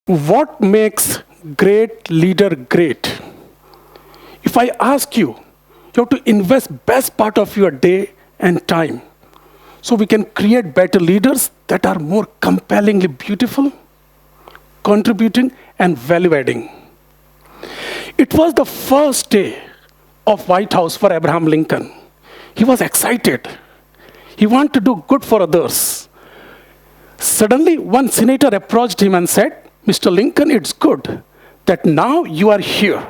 What makes great leader great? If I ask you, you have to invest best part of your day and time so we can create better leaders that are more compellingly beautiful, contributing, and value-adding. It was the first day of White House for Abraham Lincoln. He was excited. He wanted to do good for others. Suddenly, one senator approached him and said, "Mr. Lincoln, it's good that now you are here.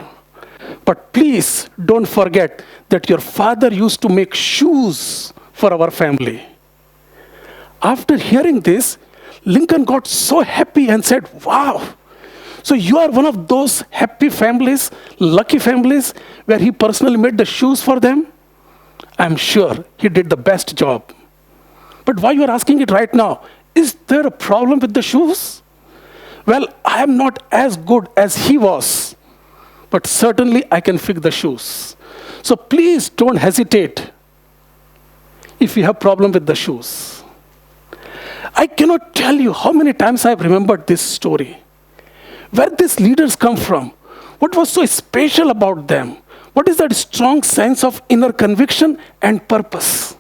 But please don't forget that your father used to make shoes for our family." After hearing this, Lincoln got so happy and said, "Wow, so you are one of those happy families, lucky families, where he personally made the shoes for them? I'm sure he did the best job. But why you are asking it right now? Is there a problem with the shoes? Well, I am not as good as he was, but certainly I can fix the shoes. So please don't hesitate if you have problem with the shoes." I cannot tell you how many times I've remembered this story. Where these leaders come from? What was so special about them? What is that strong sense of inner conviction and purpose?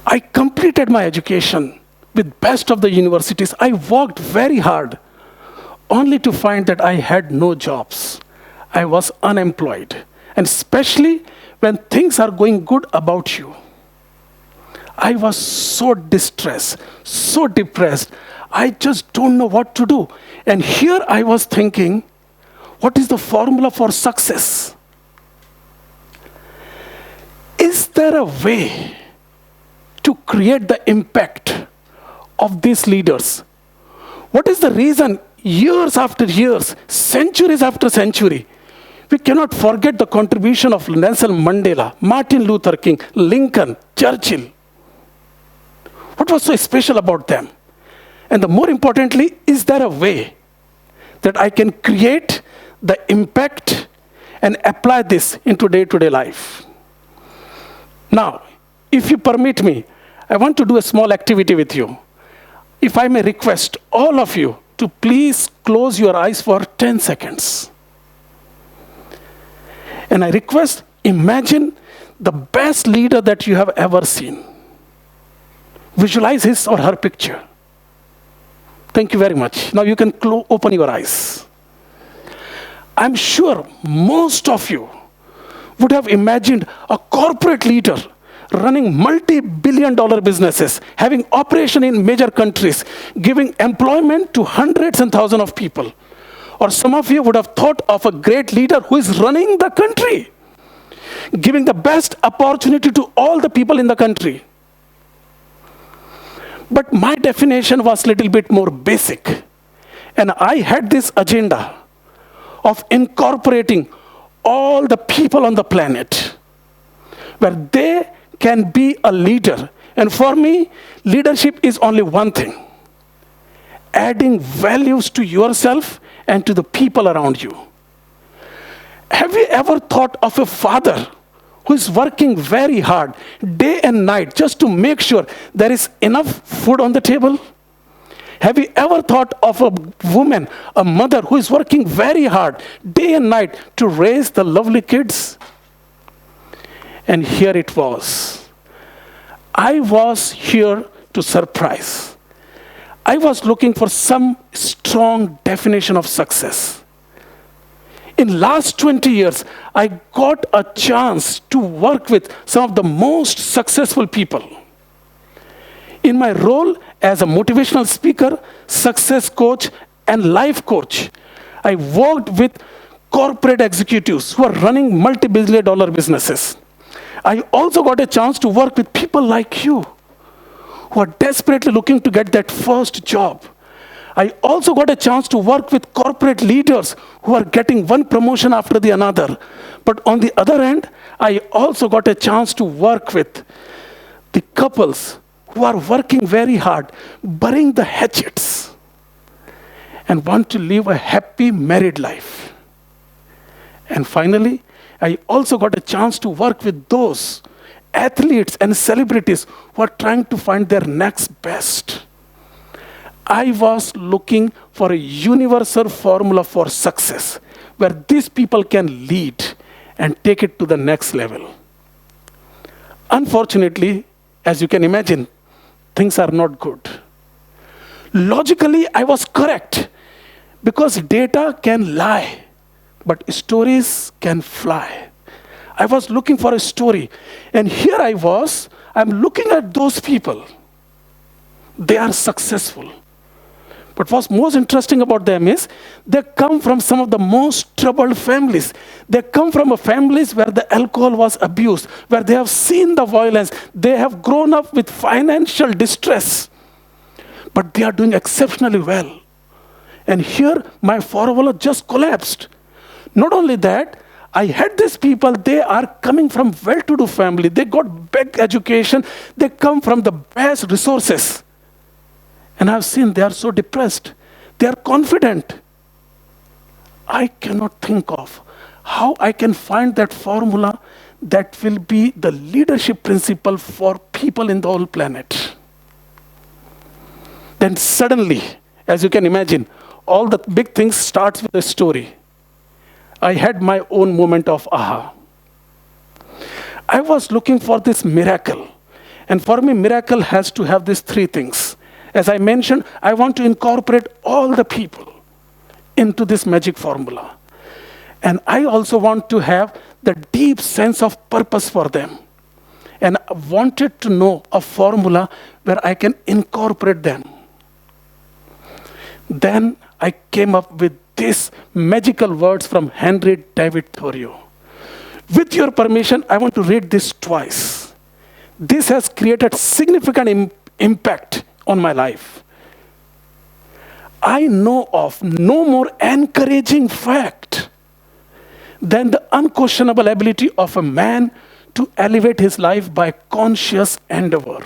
I completed my education with best of the universities. I worked very hard, only to find that I had no jobs. I was unemployed, and especially when things are going good about you. I was so distressed, so depressed. I just don't know what to do. And here I was thinking, what is the formula for success? Is there a way to create the impact of these leaders? What is the reason years after years, centuries after century, we cannot forget the contribution of Nelson Mandela, Martin Luther King, Lincoln, Churchill? What was so special about them? And the more importantly, is there a way that I can create the impact and apply this into day-to-day life? Now, if you permit me, I want to do a small activity with you. If I may request all of you to please close your eyes for 10 seconds. And I request, imagine the best leader that you have ever seen. Visualize his or her picture. Thank you very much. Now you can open your eyes. I'm sure most of you would have imagined a corporate leader running multi-billion-dollar businesses, having operation in major countries, giving employment to hundreds and thousands of people. Or some of you would have thought of a great leader who is running the country, giving the best opportunity to all the people in the country. But my definition was a little bit more basic. And I had this agenda of incorporating all the people on the planet, where they can be a leader. And for me, leadership is only one thing: adding values to yourself and to the people around you. Have you ever thought of a father who is working very hard day and night just to make sure there is enough food on the table? Have you ever thought of a woman, a mother who is working very hard day and night to raise the lovely kids? And here it was. I was here to surprise. I was looking for some strong definition of success. In last 20 years, I got a chance to work with some of the most successful people. In my role as a motivational speaker, success coach, and life coach, I worked with corporate executives who are running multi-billion-dollar businesses. I also got a chance to work with people like you who are desperately looking to get that first job. I also got a chance to work with corporate leaders who are getting one promotion after the another. But on the other hand, I also got a chance to work with the couples who are working very hard, burying the hatchets, and want to live a happy married life. And finally, I also got a chance to work with those athletes and celebrities who are trying to find their next best. I was looking for a universal formula for success where these people can lead and take it to the next level. Unfortunately, as you can imagine, things are not good. Logically, I was correct because data can lie, but stories can fly. I was looking for a story, and here I'm looking at those people. They are successful. But what's most interesting about them is they come from some of the most troubled families. They come from families where the alcohol was abused, where they have seen the violence. They have grown up with financial distress. But they are doing exceptionally well. And here, my formula just collapsed. Not only that, I had these people, they are coming from well-to-do family. They got big education. They come from the best resources. And I've seen they are so depressed. They are confident. I cannot think of how I can find that formula that will be the leadership principle for people in the whole planet. Then suddenly, as you can imagine, all the big things starts with a story. I had my own moment of aha. I was looking for this miracle. And for me, miracle has to have these three things. As I mentioned, I want to incorporate all the people into this magic formula. And I also want to have the deep sense of purpose for them. And I wanted to know a formula where I can incorporate them. Then I came up with these magical words from Henry David Thoreau. With your permission, I want to read this twice. This has created significant impact on my life. I know of no more encouraging fact than the unquestionable ability of a man to elevate his life by conscious endeavor.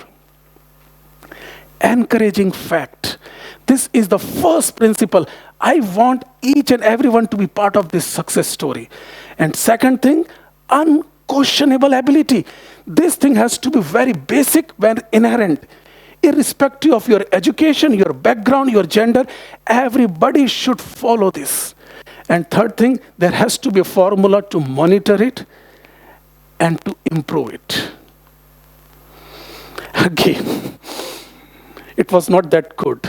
Encouraging fact. This is the first principle. I want each and everyone to be part of this success story. And second thing, unquestionable ability. This thing has to be very basic, very inherent. Irrespective of your education, your background, your gender, everybody should follow this. And third thing, there has to be a formula to monitor it and to improve it. Again, it was not that good.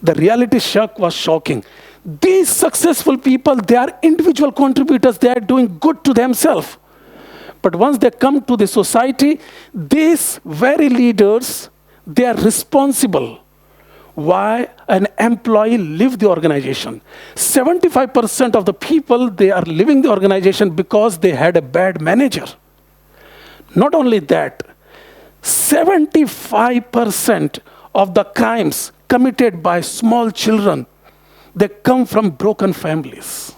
The reality shock was shocking. These successful people, they are individual contributors. They are doing good to themselves. But once they come to the society, these very leaders, they are responsible why an employee leave the organization. 75% of the people, they are leaving the organization because they had a bad manager. Not only that, 75% of the crimes committed by small children, they come from broken families.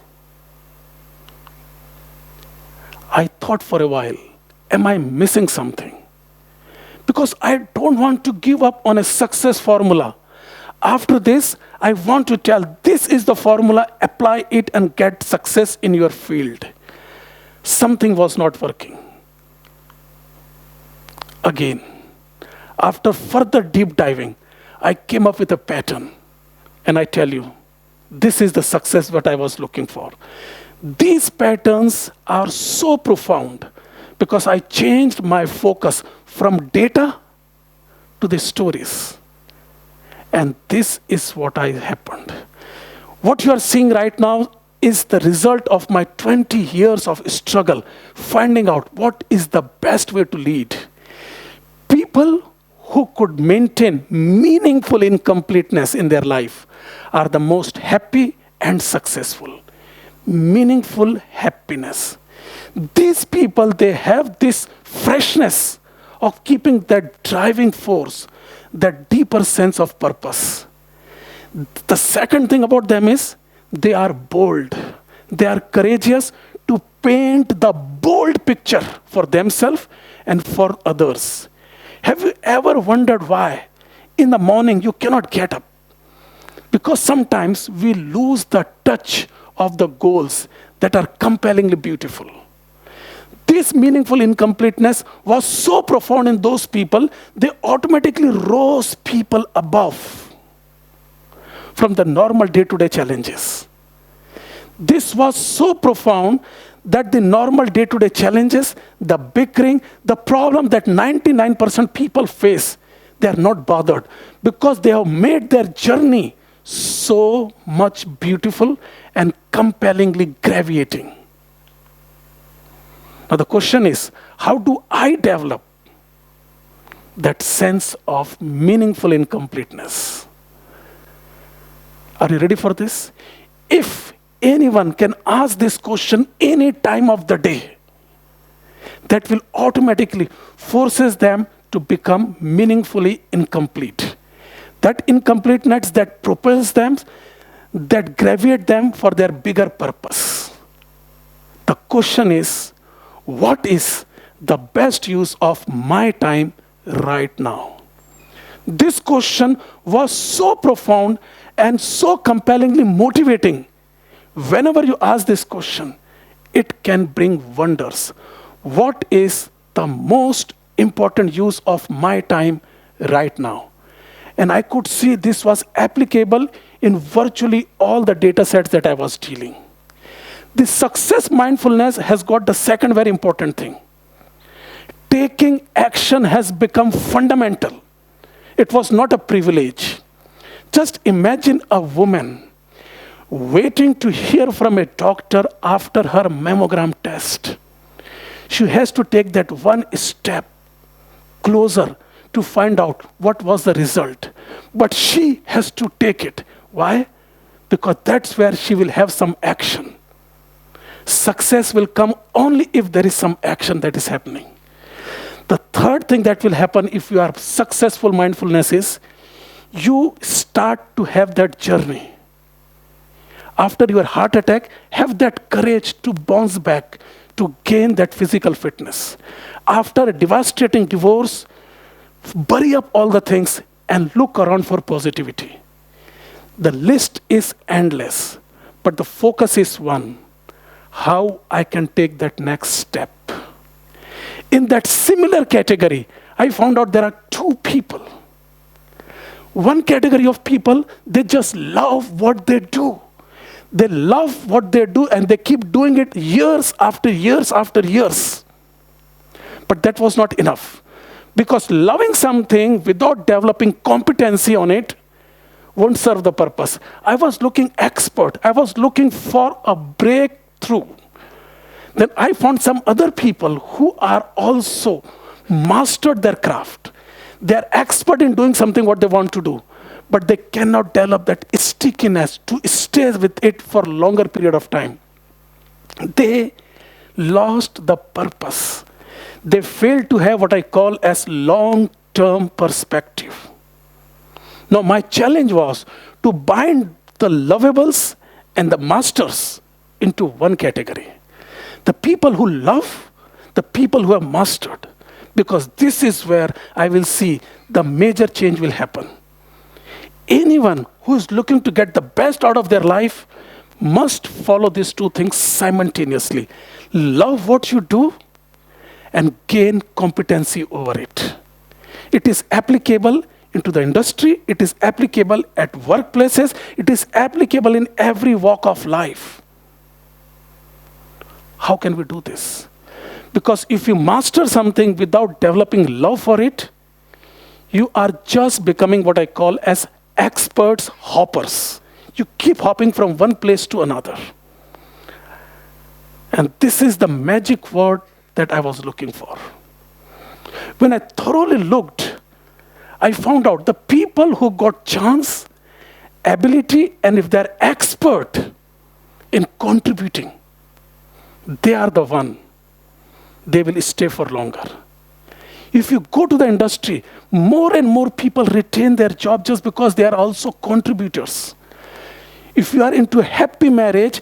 I thought for a while, am I missing something? Because I don't want to give up on a success formula. After this, I want to tell, this is the formula, apply it and get success in your field. Something was not working. Again, after further deep diving, I came up with a pattern. And I tell you, this is the success that I was looking for. These patterns are so profound because I changed my focus from data to the stories. And this is what happened. What you are seeing right now is the result of my 20 years of struggle, finding out what is the best way to lead. People who could maintain meaningful incompleteness in their life are the most happy and successful. Meaningful happiness. These people, they have this freshness of keeping that driving force, that deeper sense of purpose. The second thing about them is they are bold. They are courageous to paint the bold picture for themselves and for others. Have you ever wondered why in the morning you cannot get up? Because sometimes we lose the touch of the goals that are compellingly beautiful. This meaningful incompleteness was so profound in those people, they automatically rose people above. from the normal day-to-day challenges. This was so profound that the normal day-to-day challenges, the bickering, the problem that 99% people face, they are not bothered because they have made their journey so much beautiful and compellingly graviating. Now the question is, how do I develop that sense of meaningful incompleteness? Are you ready for this? If anyone can ask this question any time of the day, that will automatically forces them to become meaningfully incomplete. That incompleteness that propels them, that gravitate them for their bigger purpose. The question is, what is the best use of my time right now? This question was so profound and so compellingly motivating. Whenever you ask this question, it can bring wonders. What is the most important use of my time right now? And I could see this was applicable in virtually all the data sets that I was dealing. The success mindfulness has got the second very important thing. Taking action has become fundamental. It was not a privilege. Just imagine a woman waiting to hear from a doctor after her mammogram test. She has to take that one step closer to find out what was the result. But she has to take it. Why? Because that's where she will have some action. Success will come only if there is some action that is happening. The third thing that will happen if you are successful mindfulness is you start to have that journey. After your heart attack, have that courage to bounce back, to gain that physical fitness. After a devastating divorce, bury up all the things and look around for positivity. The list is endless, but the focus is one: how I can take that next step. In that similar category, I found out there are two people. One category of people, they just love what they do. They love what they do and they keep doing it years after years after years. But that was not enough. Because loving something without developing competency on it won't serve the purpose. I was looking expert. I was looking for a breakthrough. Then I found some other people who are also mastered their craft. They're expert in doing something what they want to do, but they cannot develop that stickiness to stay with it for a longer period of time. They lost the purpose. They failed to have what I call as long-term perspective. Now my challenge was to bind the lovables and the masters into one category. The people who love, the people who have mastered. Because this is where I will see the major change will happen. Anyone who is looking to get the best out of their life must follow these two things simultaneously. Love what you do and gain competency over it. It is applicable into the industry. It is applicable at workplaces. It is applicable in every walk of life. How can we do this? Because if you master something without developing love for it, you are just becoming what I call as experts hoppers. You keep hopping from one place to another. And this is the magic word that I was looking for. When I thoroughly looked, I found out the people who got chance, ability, and if they're expert in contributing, they are the one. They will stay for longer. If you go to the industry, more and more people retain their job just because they are also contributors. If you are into a happy marriage,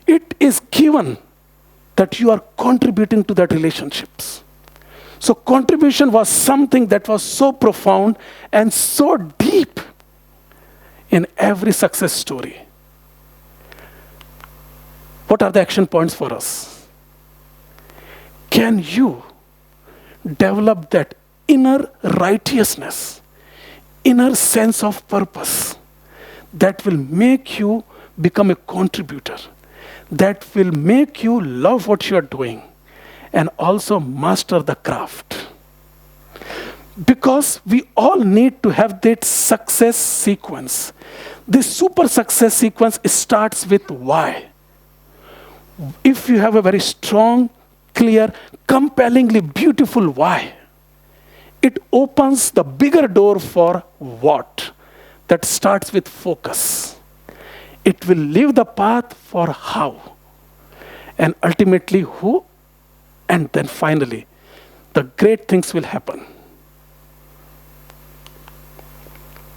it is given that you are contributing to that relationships. So contribution was something that was so profound and so deep in every success story. What are the action points for us? Can you develop that inner righteousness, inner sense of purpose that will make you become a contributor, that will make you love what you are doing and also master the craft. Because we all need to have that success sequence. This super success sequence starts with why. If you have a very strong, clear, compellingly beautiful why, it opens the bigger door for what. That starts with focus. It will leave the path for how. And ultimately who. And then finally, the great things will happen.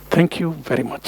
Thank you very much.